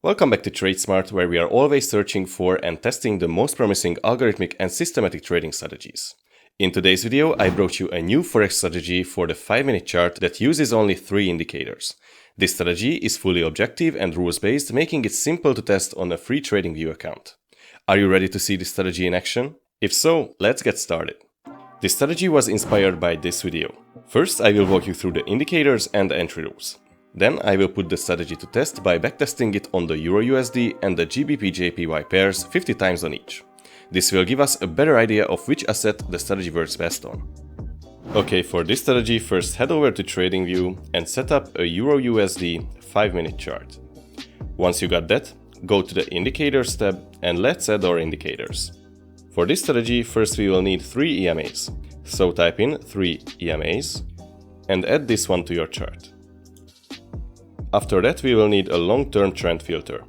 Welcome back to TradeSmart, where we are always searching for and testing the most promising algorithmic and systematic trading strategies. In today's video, I brought you a new Forex strategy for the 5-minute chart that uses only 3 indicators. This strategy is fully objective and rules-based, making it simple to test on a free TradingView account. Are you ready to see this strategy in action? If so, let's get started. This strategy was inspired by this video. First, I will walk you through the indicators and entry rules. Then I will put the strategy to test by backtesting it on the EURUSD and the GBPJPY pairs 50 times on each. This will give us a better idea of which asset the strategy works best on. Okay, for this strategy, first head over to TradingView and set up a EURUSD 5-minute chart. Once you got that, go to the Indicators tab and let's add our indicators. For this strategy, first we will need 3 EMAs. So type in 3 EMAs and add this one to your chart. After that, we will need a long-term trend filter.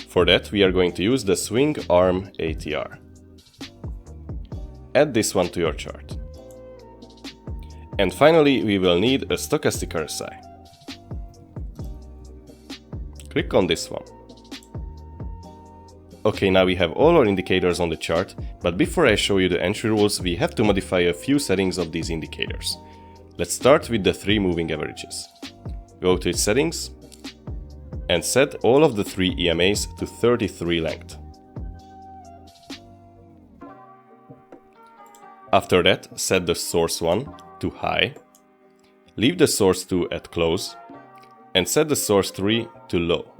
For that, we are going to use the SwingArm ATR. Add this one to your chart. And finally, we will need a Stochastic RSI. Click on this one. Okay, now we have all our indicators on the chart, but before I show you the entry rules, we have to modify a few settings of these indicators. Let's start with the 3 moving averages. Go to its settings and set all of the 3 EMAs to 33 length. After that, set the source 1 to high, leave the source 2 at close, and set the source 3 to low.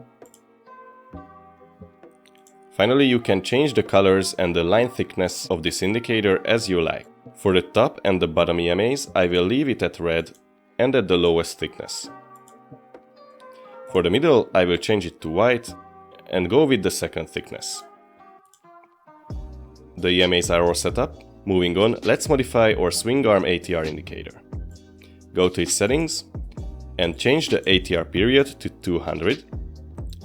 Finally, you can change the colors and the line thickness of this indicator as you like. For the top and the bottom EMAs, I will leave it at red and at the lowest thickness. For the middle, I will change it to white and go with the second thickness. The EMAs are all set up. Moving on, let's modify our SwingArm ATR indicator. Go to its settings and change the ATR period to 200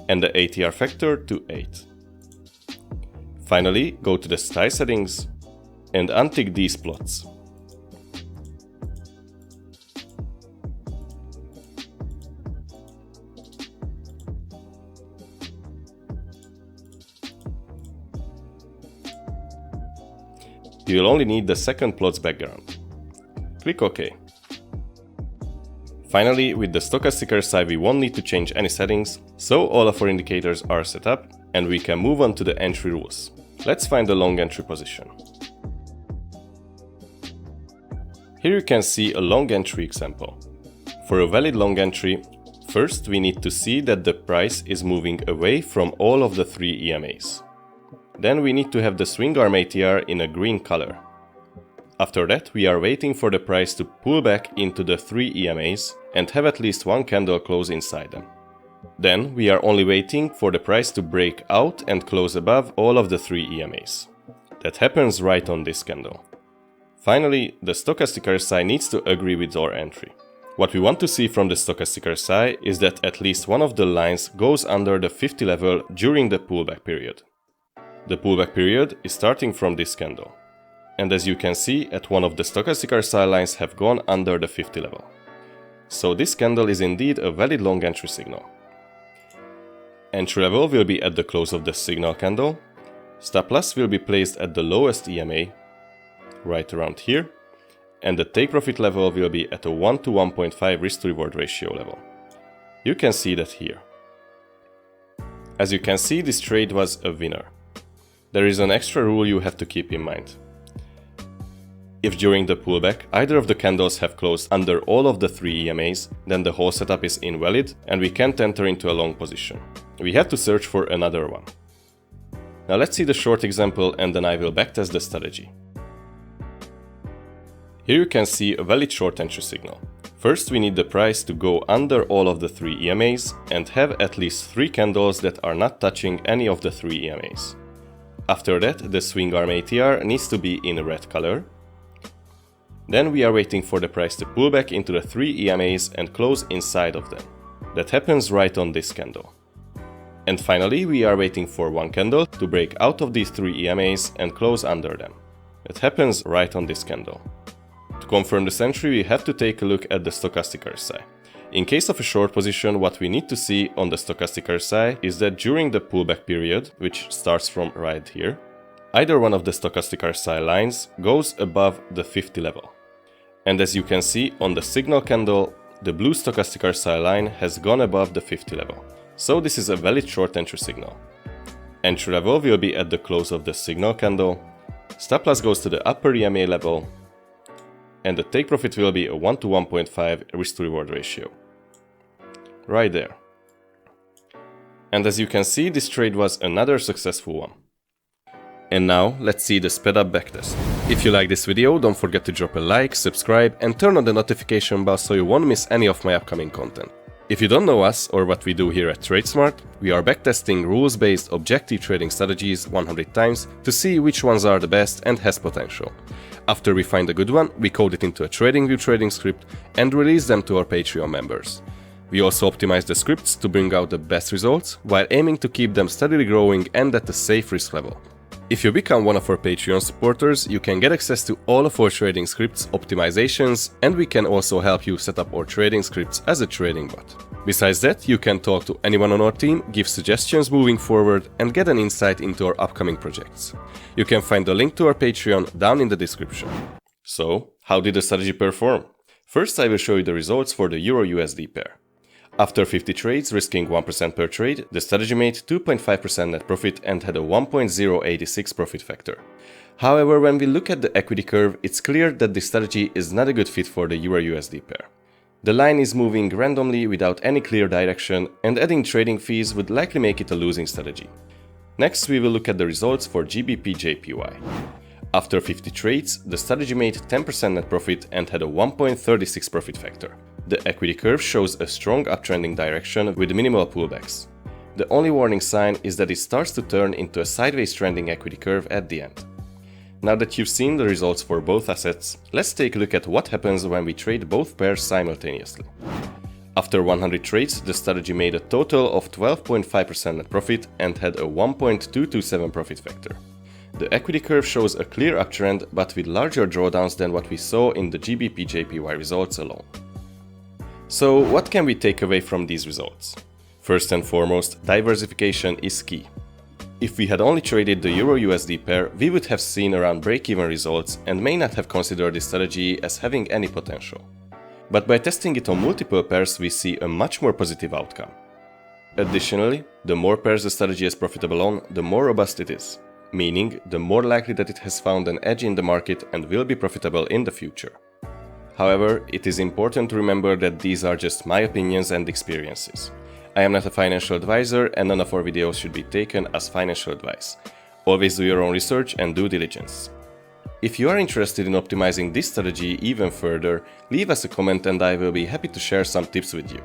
and the ATR factor to 8. Finally, go to the style settings and untick these plots. You will only need the second plot's background. Click OK. Finally, with the Stochastic RSI we won't need to change any settings, so all of our indicators are set up and we can move on to the entry rules. Let's find the long entry position. Here you can see a long entry example. For a valid long entry, first we need to see that the price is moving away from all of the 3 EMAs. Then we need to have the SwingArm ATR in a green color. After that, we are waiting for the price to pull back into the 3 EMAs and have at least one candle close inside them. Then we are only waiting for the price to break out and close above all of the 3 EMAs. That happens right on this candle. Finally, the Stochastic RSI needs to agree with our entry. What we want to see from the Stochastic RSI is that at least one of the lines goes under the 50 level during the pullback period. The pullback period is starting from this candle. And as you can see, at one of the Stochastic RSI lines have gone under the 50 level. So this candle is indeed a valid long entry signal. Entry level will be at the close of the signal candle. Stop loss will be placed at the lowest EMA, right around here. And the take profit level will be at a 1 to 1.5 risk to reward ratio level. You can see that here. As you can see, this trade was a winner. There is an extra rule you have to keep in mind. If during the pullback either of the candles have closed under all of the 3 EMAs, then the whole setup is invalid and we can't enter into a long position. We have to search for another one. Now let's see the short example and then I will backtest the strategy. Here you can see a valid short entry signal. First we need the price to go under all of the 3 EMAs and have at least 3 candles that are not touching any of the 3 EMAs. After that, the SwingArm ATR needs to be in red color. Then we are waiting for the price to pull back into the 3 EMAs and close inside of them. That happens right on this candle. And finally, we are waiting for one candle to break out of these 3 EMAs and close under them. That happens right on this candle. To confirm this entry, we have to take a look at the Stochastic RSI. In case of a short position, what we need to see on the stochastic RSI is that during the pullback period, which starts from right here, either one of the stochastic RSI lines goes above the 50 level. And as you can see on the signal candle, the blue stochastic RSI line has gone above the 50 level. So this is a valid short entry signal. Entry level will be at the close of the signal candle, stop loss goes to the upper EMA level, and the take profit will be a 1 to 1.5 risk to reward ratio. Right there. And as you can see, this trade was another successful one. And now let's see the sped up backtest. If you like this video, don't forget to drop a like, subscribe and turn on the notification bell so you won't miss any of my upcoming content. If you don't know us or what we do here at TradeSmart, we are backtesting rules-based objective trading strategies 100 times to see which ones are the best and has potential. After we find a good one, we code it into a TradingView trading script and release them to our Patreon members. We also optimize the scripts to bring out the best results while aiming to keep them steadily growing and at a safe risk level. If you become one of our Patreon supporters, you can get access to all of our trading scripts, optimizations, and we can also help you set up our trading scripts as a trading bot. Besides that, you can talk to anyone on our team, give suggestions moving forward, and get an insight into our upcoming projects. You can find the link to our Patreon down in the description. So, how did the strategy perform? First, I will show you the results for the EURUSD pair. After 50 trades, risking 1% per trade, the strategy made 2.5% net profit and had a 1.086 profit factor. However, when we look at the equity curve, it's clear that this strategy is not a good fit for the EURUSD pair. The line is moving randomly without any clear direction, and adding trading fees would likely make it a losing strategy. Next, we will look at the results for GBPJPY. After 50 trades, the strategy made 10% net profit and had a 1.36 profit factor. The equity curve shows a strong uptrending direction with minimal pullbacks. The only warning sign is that it starts to turn into a sideways trending equity curve at the end. Now that you've seen the results for both assets, let's take a look at what happens when we trade both pairs simultaneously. After 100 trades, the strategy made a total of 12.5% net profit and had a 1.227 profit factor. The equity curve shows a clear uptrend but with larger drawdowns than what we saw in the GBPJPY results alone. So what can we take away from these results? First and foremost, diversification is key. If we had only traded the EURUSD pair, we would have seen around break-even results and may not have considered this strategy as having any potential. But by testing it on multiple pairs, we see a much more positive outcome. Additionally, the more pairs the strategy is profitable on, the more robust it is, meaning the more likely that it has found an edge in the market and will be profitable in the future. However, it is important to remember that these are just my opinions and experiences. I am not a financial advisor and none of our videos should be taken as financial advice. Always do your own research and due diligence. If you are interested in optimizing this strategy even further, leave us a comment and I will be happy to share some tips with you.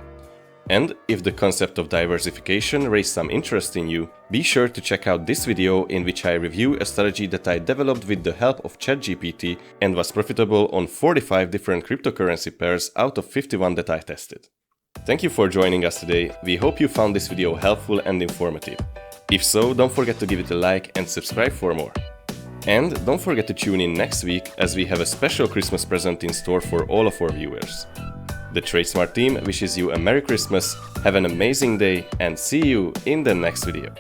And if the concept of diversification raised some interest in you, be sure to check out this video in which I review a strategy that I developed with the help of ChatGPT and was profitable on 45 different cryptocurrency pairs out of 51 that I tested. Thank you for joining us today. We hope you found this video helpful and informative. If so, don't forget to give it a like and subscribe for more. And don't forget to tune in next week as we have a special Christmas present in store for all of our viewers. The TradeSmart team wishes you a Merry Christmas, have an amazing day and see you in the next video.